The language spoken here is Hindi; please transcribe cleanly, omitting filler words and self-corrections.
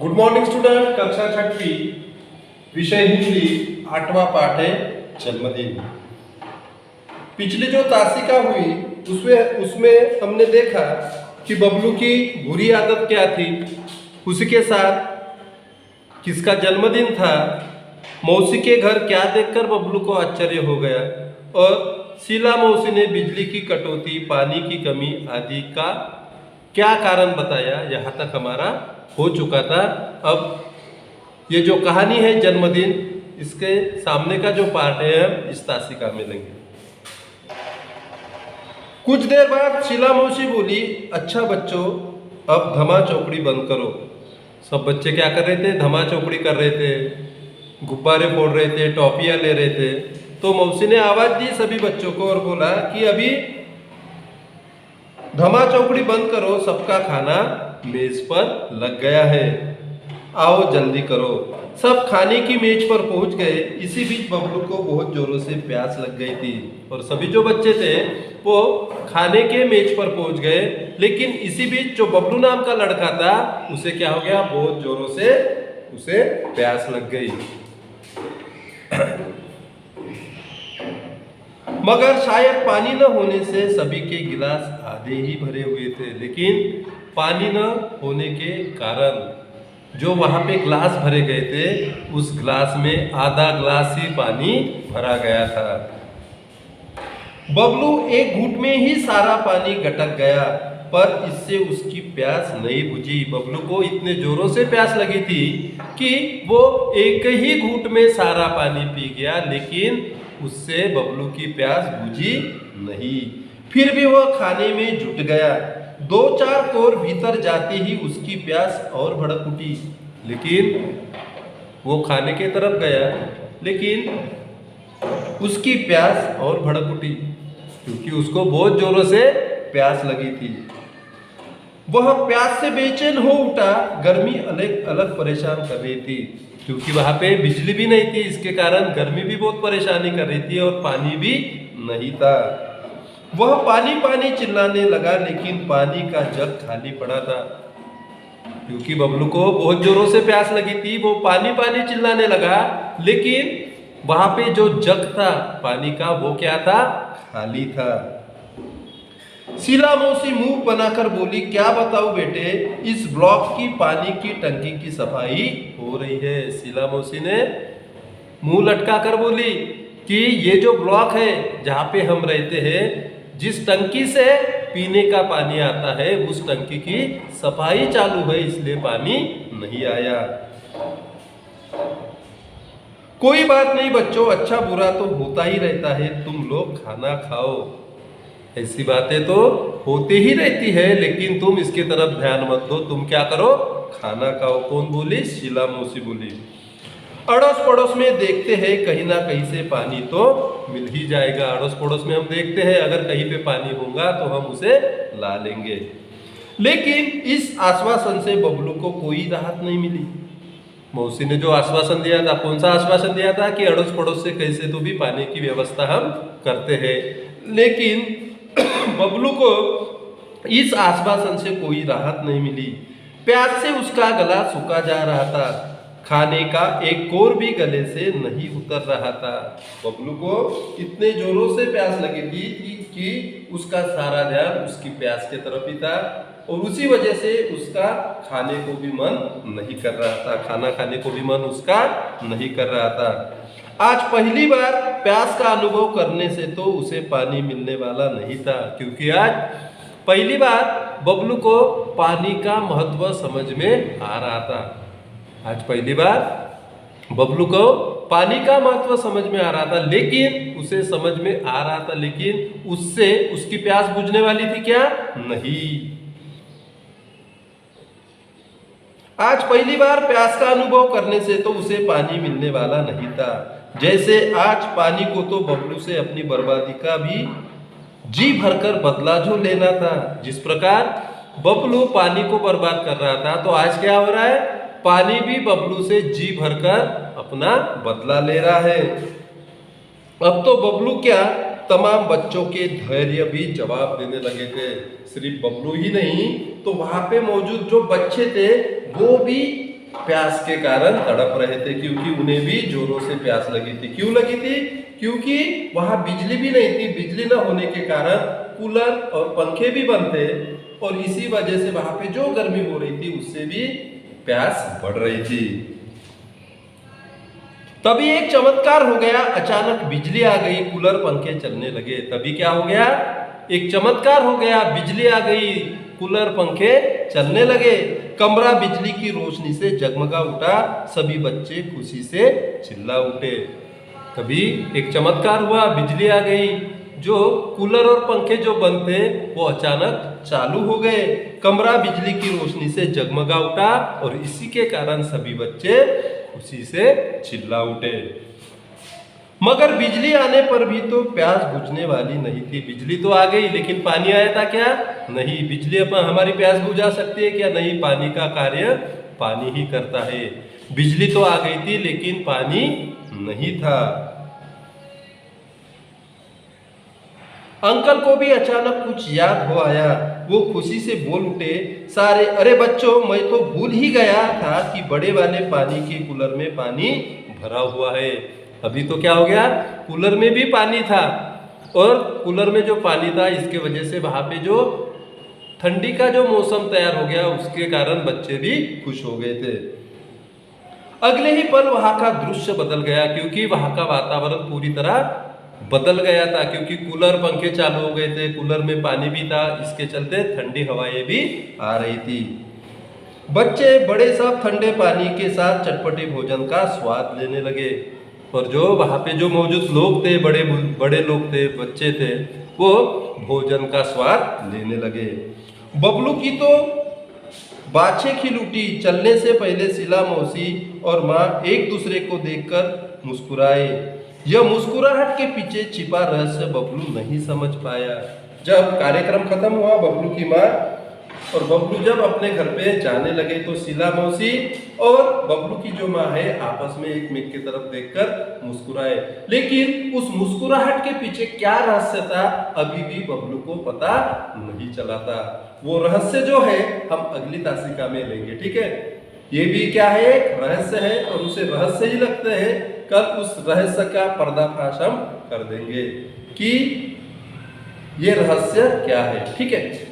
Good morning student. कक्षा छठी, विषय हिंदी, 8वां पाठ है जन्मदिन। पिछली जो तासिका हुई उसमें हमने देखा कि बबलू की बुरी आदत क्या थी, उसी के साथ किसका जन्मदिन था, मौसी के घर क्या देखकर बबलू को आश्चर्य हो गया, और शीला मौसी ने बिजली की कटौती, पानी की कमी आदि का क्या कारण बताया। यहाँ तक हमारा हो चुका था। अब ये जो कहानी है जन्मदिन, इसके सामने का जो पार्ट है हम इस तासिका में लेंगे। कुछ देर बाद शीला मौसी बोली, अच्छा बच्चों, अब धमा चौकड़ी बंद करो। सब बच्चे क्या कर रहे थे? धमा चौकड़ी कर रहे थे, गुब्बारे फोड़ रहे थे, टॉफियां ले रहे थे। तो मौसी ने आवाज दी सभी बच्चों को और बोला कि अभी धमा चौकड़ी बंद करो, सबका खाना मेज पर लग गया है, आओ जल्दी करो। सब खाने की मेज पर पहुंच गए। इसी बीच बबलू को बहुत जोरों से प्यास लग गई थी और सभी जो बच्चे थे वो खाने के मेज पर पहुंच गए। लेकिन इसी बीच जो बबलू नाम का लड़का था उसे क्या हो गया? बहुत जोरों से उसे प्यास लग गई। मगर शायद पानी न होने से सभी के गिलास आधे ही भरे हुए थे। लेकिन पानी न होने के कारण जो वहां पे ग्लास भरे गए थे, उस ग्लास में आधा ग्लास ही पानी भरा गया था। बबलू एक घूंट में ही सारा पानी गटक गया, पर इससे उसकी प्यास नहीं बुझी। बबलू को इतने जोरों से प्यास लगी थी कि वो एक ही घूंट में सारा पानी पी गया, लेकिन उससे बबलू की प्यास बुझी नहीं। फिर भी वह खाने में जुट गया। 2-4 कोर भीतर जाते ही उसकी प्यास और भड़क उठी। लेकिन वो खाने के तरफ गया, लेकिन उसकी प्यास और भड़क उठी क्योंकि उसको बहुत जोरों से प्यास लगी थी। वह प्यास से बेचैन हो उठा। गर्मी अलग अलग परेशान कर रही थी क्योंकि वहां पे बिजली भी नहीं थी, इसके कारण गर्मी भी बहुत परेशानी कर रही थी और पानी भी नहीं था। वह पानी पानी चिल्लाने लगा, लेकिन पानी का जग खाली पड़ा था। क्योंकि बबलू को बहुत जोरों से प्यास लगी थी, वो पानी पानी चिल्लाने लगा, लेकिन वहां पे जो जग था पानी का वो क्या था? खाली था। शीला मौसी मुंह बनाकर बोली, क्या बताऊं बेटे, इस ब्लॉक की पानी की टंकी की सफाई हो रही है। शीला मौसी ने मुंह लटका कर बोली कि ये जो ब्लॉक है जहाँ पे हम रहते हैं, जिस टंकी से पीने का पानी आता है, उस टंकी की सफाई चालू है, इसलिए पानी नहीं आया। कोई बात नहीं बच्चों, अच्छा बुरा तो होता ही रहता है, तुम लोग खाना खाओ। ऐसी बातें तो होती ही रहती है, लेकिन तुम इसके तरफ ध्यान मत दो, तुम क्या करो? खाना खाओ। कौन बोली? शीला मौसी बोली। अड़ोस पड़ोस में देखते हैं, कहीं ना कहीं से पानी तो मिल ही जाएगा। अड़ोस पड़ोस में हम देखते हैं, अगर कहीं पे पानी होगा तो हम उसे ला लेंगे। लेकिन इस आश्वासन से बबलू को कोई राहत नहीं मिली। मौसी ने जो आश्वासन दिया था, कौन सा आश्वासन दिया था? कि अड़ोस पड़ोस से कैसे तो भी पानी की व्यवस्था हम करते हैं। लेकिन बबलू को इस आश्वासन से कोई राहत नहीं मिली। प्यास से उसका गला सूखा जा रहा था, खाने का एक कोर भी गले से नहीं उतर रहा था। बबलू को इतने जोरों से प्यास लगी थी कि उसका सारा ध्यान उसकी प्यास के तरफ ही था और उसी वजह से उसका खाने को भी मन नहीं कर रहा था, खाना खाने को भी मन उसका नहीं कर रहा था। आज पहली बार प्यास का अनुभव करने से तो उसे पानी मिलने वाला नहीं था, क्योंकि आज पहली बार बबलू को पानी का महत्व समझ में आ रहा था। आज पहली बार बबलू को पानी का महत्व समझ में आ रहा था, लेकिन उसे समझ में आ रहा था, लेकिन उससे उसकी प्यास बुझने वाली थी क्या? नहीं। आज पहली बार प्यास का अनुभव करने से तो उसे पानी मिलने वाला नहीं था। जैसे आज पानी को तो बबलू से अपनी बर्बादी का भी जी भरकर बदला जो लेना था। जिस प्रकार बबलू पानी को बर्बाद कर रहा था, तो आज क्या हो रहा है? पानी भी बबलू से जी भरकर अपना बदला ले रहा है। अब तो बबलू क्या, तमाम बच्चों के धैर्य भी जवाब देने लगे थे। सिर्फ बबलू ही नहीं, तो वहां पे मौजूद जो बच्चे थे वो भी प्यास के कारण तड़प रहे थे, क्योंकि उन्हें भी जोरों से प्यास लगी थी। क्यों लगी थी? क्योंकि वहां बिजली भी नहीं थी। बिजली न होने के कारण कूलर और पंखे भी बंद थे, और इसी वजह से वहां पे जो गर्मी हो रही थी उससे भी प्यास बढ़ रही थी। तभी एक चमत्कार हो गया, अचानक बिजली आ गई, कूलर पंखे चलने लगे। तभी क्या हो गया? एक चमत्कार हो गया, बिजली आ गई, कूलर पंखे चलने लगे, कमरा बिजली की रोशनी से जगमगा उठा, सभी बच्चे खुशी से चिल्ला उठे। तभी एक चमत्कार हुआ, बिजली आ गई, जो कूलर और पंखे जो बंद थे वो अचानक चालू हो गए, कमरा बिजली की रोशनी से जगमगा उठा, और इसी के कारण सभी बच्चे खुशी से चिल्ला उठे। मगर बिजली आने पर भी तो प्यास बुझने वाली नहीं थी। बिजली तो आ गई, लेकिन पानी आया था क्या? नहीं। बिजली अपन हमारी प्यास बुझा सकती है क्या? नहीं। पानी का कार्य पानी ही करता है। बिजली तो आ गई थी, लेकिन पानी नहीं था। अंकल को भी अचानक कुछ याद हो आया। वो खुशी से बोल उठे, सारे, अरे बच्चों, मैं तो भूल ही गया था कि बड़े वाले पानी के कूलर में पानी भरा हुआ है। अभी तो क्या हो गया? कूलर में भी पानी था, और कूलर में जो पानी था इसके वजह से वहां पे जो ठंडी का जो मौसम तैयार हो गया, उसके कारण बच्चे भी खुश हो गए थे। अगले ही पल वहां का दृश्य बदल गया, क्योंकि वहां का वातावरण पूरी तरह बदल गया था, क्योंकि कूलर पंखे चालू हो गए थे, कूलर में पानी भी था, इसके चलते ठंडी हवाएं भी आ रही थी। बच्चे बड़े सब ठंडे पानी के साथ चटपटे भोजन का स्वाद लेने लगे, और जो वहां पे जो मौजूद लोग थे, बड़े बड़े लोग थे, बच्चे थे, वो भोजन का स्वाद लेने लगे। बबलू की तो बाछे खिल उठी। चलने से पहले शीला मौसी और माँ एक दूसरे को देखकर मुस्कुराए। यह मुस्कुराहट के पीछे छिपा रहस्य बबलू नहीं समझ पाया। जब कार्यक्रम खत्म हुआ, बबलू की माँ और बबलू जब अपने घर पे जाने लगे, तो शीला मौसी और बबलू की जो माँ है आपस में एक मेक की तरफ देखकर मुस्कुराए। लेकिन उस मुस्कुराहट के पीछे क्या रहस्य था, अभी भी बबलू को पता नहीं चला था। वो रहस्य जो है हम अगली तासिका में लेंगे, ठीक है। ये भी क्या है? एक रहस्य है, और उसे रहस्य ही लगते हैं। कल उस रहस्य का पर्दाफाश हम कर देंगे कि ये रहस्य क्या है, ठीक है।